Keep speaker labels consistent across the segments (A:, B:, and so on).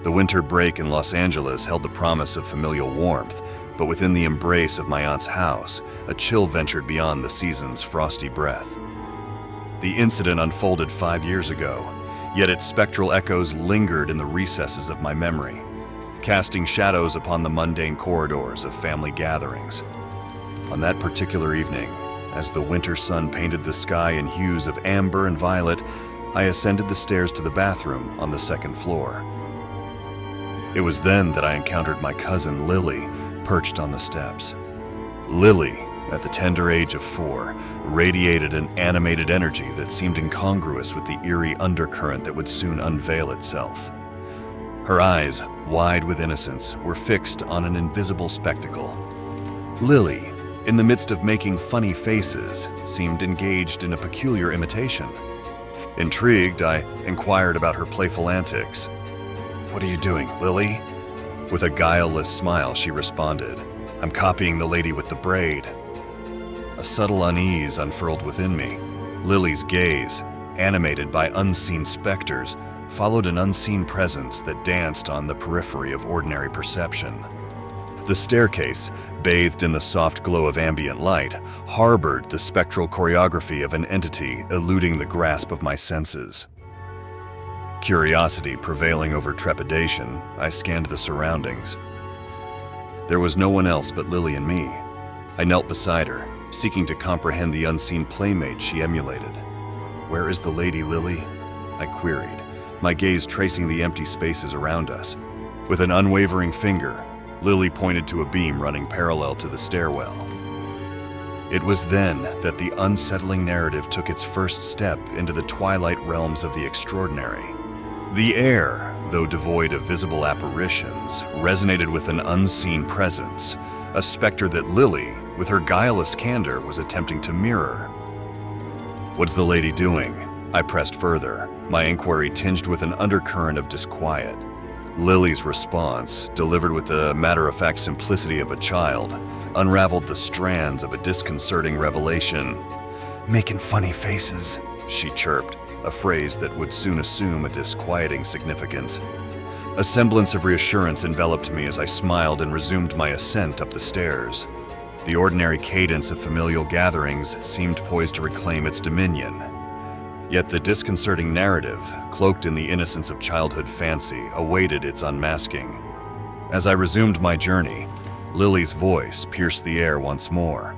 A: The winter break in Los Angeles held the promise of familial warmth, but within the embrace of my aunt's house, a chill ventured beyond the season's frosty breath. The incident unfolded 5 years ago, yet its spectral echoes lingered in the recesses of my memory, casting shadows upon the mundane corridors of family gatherings. On that particular evening, as the winter sun painted the sky in hues of amber and violet, I ascended the stairs to the bathroom on the second floor. It was then that I encountered my cousin Lily, perched on the steps. Lily, at the tender age of 4, radiated an animated energy that seemed incongruous with the eerie undercurrent that would soon unveil itself. Her eyes, wide with innocence, were fixed on an invisible spectacle. Lily, in the midst of making funny faces, seemed engaged in a peculiar imitation. Intrigued, I inquired about her playful antics. "What are you doing, Lily?" With a guileless smile, she responded, "I'm copying the lady with the braid." A subtle unease unfurled within me. Lily's gaze, animated by unseen specters, followed an unseen presence that danced on the periphery of ordinary perception. The staircase, bathed in the soft glow of ambient light, harbored the spectral choreography of an entity eluding the grasp of my senses. Curiosity prevailing over trepidation, I scanned the surroundings. There was no one else but Lily and me. I knelt beside her, seeking to comprehend the unseen playmate she emulated. "Where is the lady, Lily?" I queried, my gaze tracing the empty spaces around us. With an unwavering finger, Lily pointed to a beam running parallel to the stairwell. It was then that the unsettling narrative took its first step into the twilight realms of the extraordinary. The air, though devoid of visible apparitions, resonated with an unseen presence, a specter that Lily, with her guileless candor, was attempting to mirror. "What's the lady doing?" I pressed further, my inquiry tinged with an undercurrent of disquiet. Lily's response, delivered with the matter-of-fact simplicity of a child, unraveled the strands of a disconcerting revelation. "Making funny faces," she chirped, a phrase that would soon assume a disquieting significance. A semblance of reassurance enveloped me as I smiled and resumed my ascent up the stairs. The ordinary cadence of familial gatherings seemed poised to reclaim its dominion. Yet the disconcerting narrative, cloaked in the innocence of childhood fancy, awaited its unmasking. As I resumed my journey, Lily's voice pierced the air once more.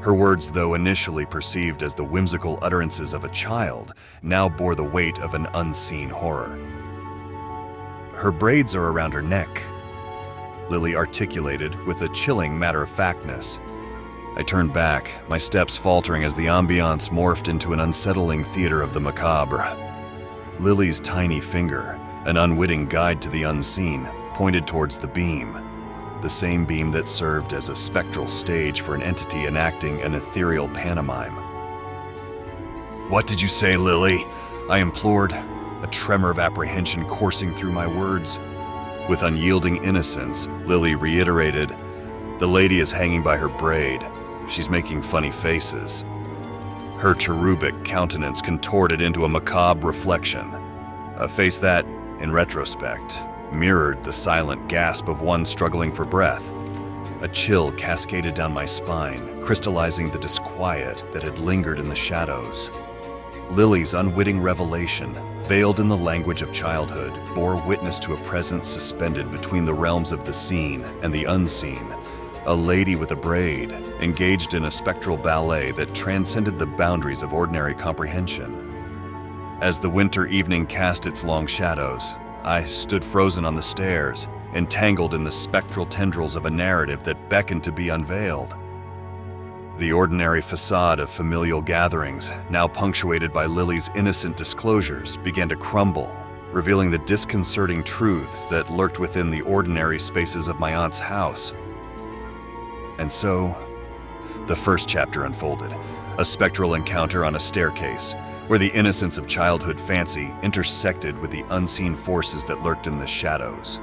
A: Her words, though initially perceived as the whimsical utterances of a child, now bore the weight of an unseen horror. "Her braids are around her neck," Lily articulated with a chilling matter-of-factness. I turned back, my steps faltering as the ambiance morphed into an unsettling theater of the macabre. Lily's tiny finger, an unwitting guide to the unseen, pointed towards the beam, the same beam that served as a spectral stage for an entity enacting an ethereal pantomime. "What did you say, Lily?" I implored, a tremor of apprehension coursing through my words. With unyielding innocence, Lily reiterated, "The lady is hanging by her braid. She's making funny faces." Her cherubic countenance contorted into a macabre reflection, a face that, in retrospect, mirrored the silent gasp of one struggling for breath. A chill cascaded down my spine, crystallizing the disquiet that had lingered in the shadows. Lily's unwitting revelation, veiled in the language of childhood, bore witness to a presence suspended between the realms of the seen and the unseen, a lady with a braid, engaged in a spectral ballet that transcended the boundaries of ordinary comprehension. As the winter evening cast its long shadows, I stood frozen on the stairs, entangled in the spectral tendrils of a narrative that beckoned to be unveiled. The ordinary facade of familial gatherings, now punctuated by Lily's innocent disclosures, began to crumble, revealing the disconcerting truths that lurked within the ordinary spaces of my aunt's house. And so, the first chapter unfolded, a spectral encounter on a staircase, where the innocence of childhood fancy intersected with the unseen forces that lurked in the shadows.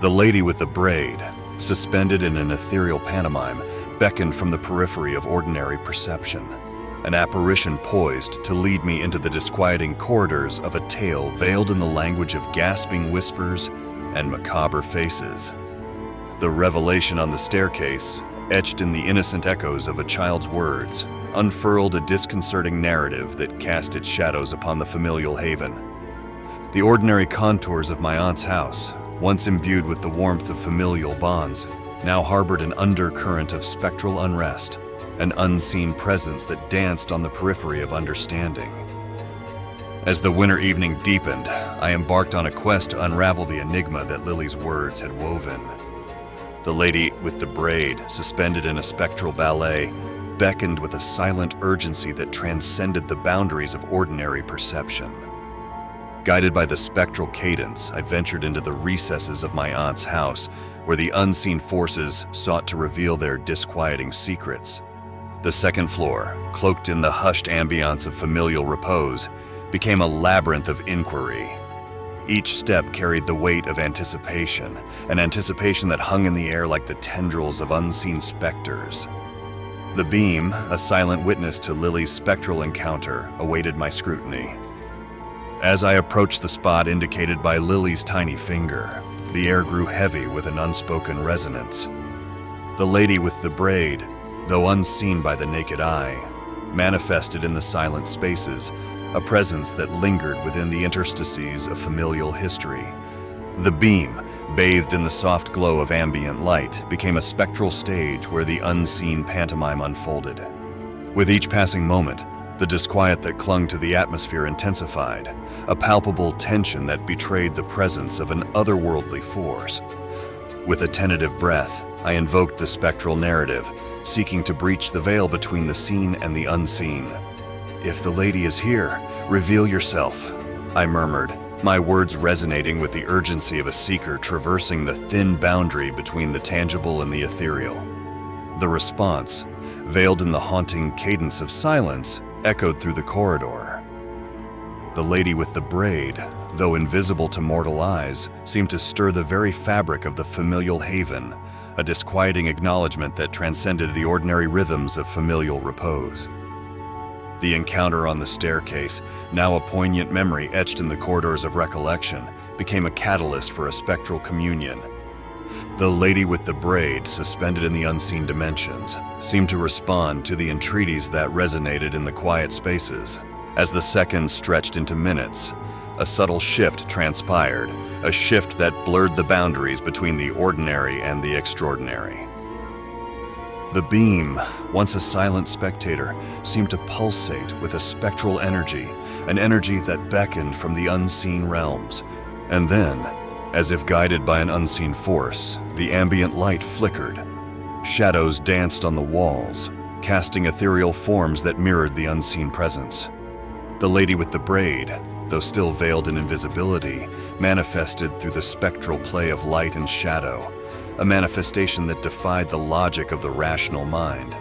A: The lady with the braid, suspended in an ethereal pantomime, beckoned from the periphery of ordinary perception. an apparition poised to lead me into the disquieting corridors of a tale veiled in the language of gasping whispers and macabre faces. The revelation on the staircase, etched in the innocent echoes of a child's words, unfurled a disconcerting narrative that cast its shadows upon the familial haven. The ordinary contours of my aunt's house, once imbued with the warmth of familial bonds, now harbored an undercurrent of spectral unrest, an unseen presence that danced on the periphery of understanding. As the winter evening deepened, I embarked on a quest to unravel the enigma that Lily's words had woven. The lady with the braid, suspended in a spectral ballet, beckoned with a silent urgency that transcended the boundaries of ordinary perception. Guided by the spectral cadence, I ventured into the recesses of my aunt's house, where the unseen forces sought to reveal their disquieting secrets. The second floor, cloaked in the hushed ambiance of familial repose, became a labyrinth of inquiry. Each step carried the weight of anticipation, an anticipation that hung in the air like the tendrils of unseen specters. The beam, a silent witness to Lily's spectral encounter, awaited my scrutiny. As I approached the spot indicated by Lily's tiny finger, the air grew heavy with an unspoken resonance. The lady with the braid, though unseen by the naked eye, manifested in the silent spaces, a presence that lingered within the interstices of familial history. The beam, bathed in the soft glow of ambient light, became a spectral stage where the unseen pantomime unfolded. With each passing moment, the disquiet that clung to the atmosphere intensified, a palpable tension that betrayed the presence of an otherworldly force. With a tentative breath, I invoked the spectral narrative, seeking to breach the veil between the seen and the unseen. "If the lady is here, reveal yourself," I murmured, my words resonating with the urgency of a seeker traversing the thin boundary between the tangible and the ethereal. The response, veiled in the haunting cadence of silence, echoed through the corridor. The lady with the braid, though invisible to mortal eyes, seemed to stir the very fabric of the familial haven, a disquieting acknowledgement that transcended the ordinary rhythms of familial repose. The encounter on the staircase, now a poignant memory etched in the corridors of recollection, became a catalyst for a spectral communion. The lady with the braid, suspended in the unseen dimensions, seemed to respond to the entreaties that resonated in the quiet spaces. As the seconds stretched into minutes, a subtle shift transpired, a shift that blurred the boundaries between the ordinary and the extraordinary. The beam, once a silent spectator, seemed to pulsate with a spectral energy, an energy that beckoned from the unseen realms. And then, as if guided by an unseen force, the ambient light flickered. Shadows danced on the walls, casting ethereal forms that mirrored the unseen presence. The lady with the braid, though still veiled in invisibility, manifested through the spectral play of light and shadow, a manifestation that defied the logic of the rational mind.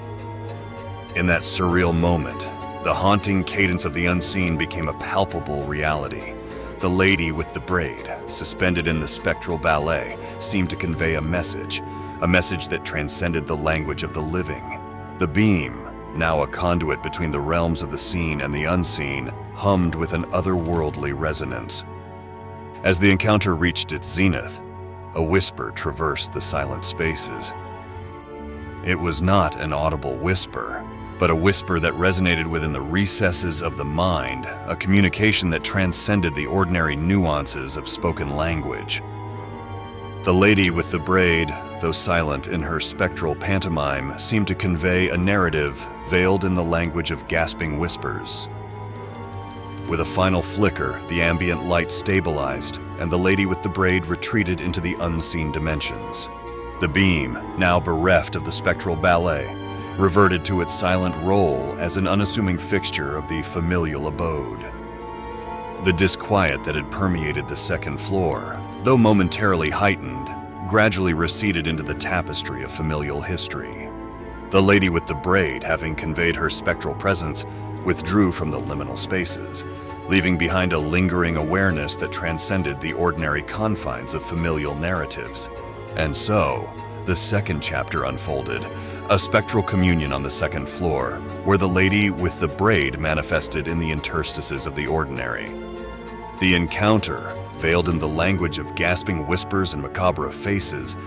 A: In that surreal moment, the haunting cadence of the unseen became a palpable reality. The lady with the braid, suspended in the spectral ballet, seemed to convey a message that transcended the language of the living. The beam, now a conduit between the realms of the seen and the unseen, hummed with an otherworldly resonance. As the encounter reached its zenith, a whisper traversed the silent spaces. It was not an audible whisper, but a whisper that resonated within the recesses of the mind, a communication that transcended the ordinary nuances of spoken language. The lady with the braid, though silent in her spectral pantomime, seemed to convey a narrative veiled in the language of gasping whispers. With a final flicker, the ambient light stabilized, and the lady with the braid retreated into the unseen dimensions. The beam, now bereft of the spectral ballet, reverted to its silent role as an unassuming fixture of the familial abode. The disquiet that had permeated the second floor, though momentarily heightened, gradually receded into the tapestry of familial history. The lady with the braid, having conveyed her spectral presence, withdrew from the liminal spaces, leaving behind a lingering awareness that transcended the ordinary confines of familial narratives. And so, the second chapter unfolded, a spectral communion on the second floor, where the lady with the braid manifested in the interstices of the ordinary. The encounter, veiled in the language of gasping whispers and macabre faces,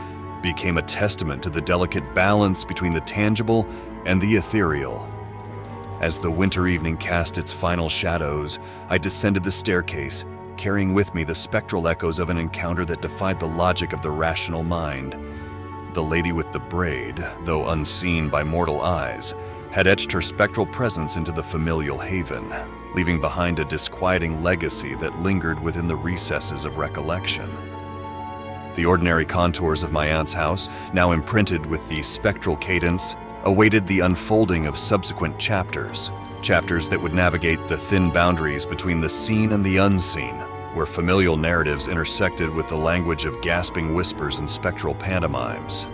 A: became a testament to the delicate balance between the tangible and the ethereal. As the winter evening cast its final shadows, I descended the staircase, carrying with me the spectral echoes of an encounter that defied the logic of the rational mind. The lady with the braid, though unseen by mortal eyes, had etched her spectral presence into the familial haven, leaving behind a disquieting legacy that lingered within the recesses of recollection. The ordinary contours of my aunt's house, now imprinted with the spectral cadence, awaited the unfolding of subsequent chapters that would navigate the thin boundaries between the seen and the unseen, where familial narratives intersected with the language of gasping whispers and spectral pantomimes.